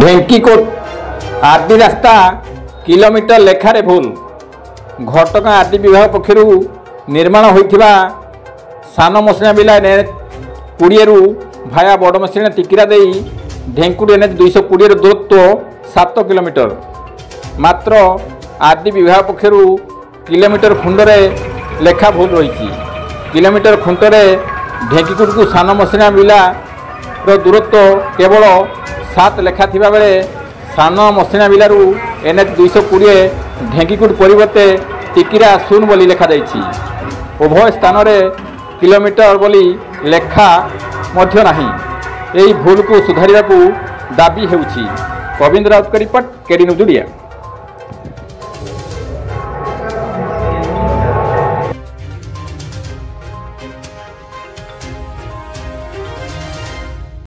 ढेंकीकोट RD रास्ता kilometre लेखारे भूल। घटगां RD विभाग पक्षर निर्माण होइथिबा सान मसिना बिला NH-20 रु भाया बड़ मसिना टिकिरा देई ढेंकुट NH-220 दूरत्व 7 किलोमीटर। मात्र आरडी विभाग पक्षर किलोमीटर खुंडरे लेखा भूल रही। किलोमीटर खुंटरे ढेंकीकोट को सान मसिना बिला दूरत्व केवल 7 लेखा थिबा बेले सान मसिना बिलारू NH-220 ढेंकीकोट परिवर्ते टिकिरा 0 बोली लेखा जाइछि। उभय स्थान रे किलोमीटर बोली लेखा मध्य नाही। एही भूल को सुधारिबाकू दाबी हेउछि। गोविंद राउत का रिपोर्ट, केडी न्यूज ओडिया।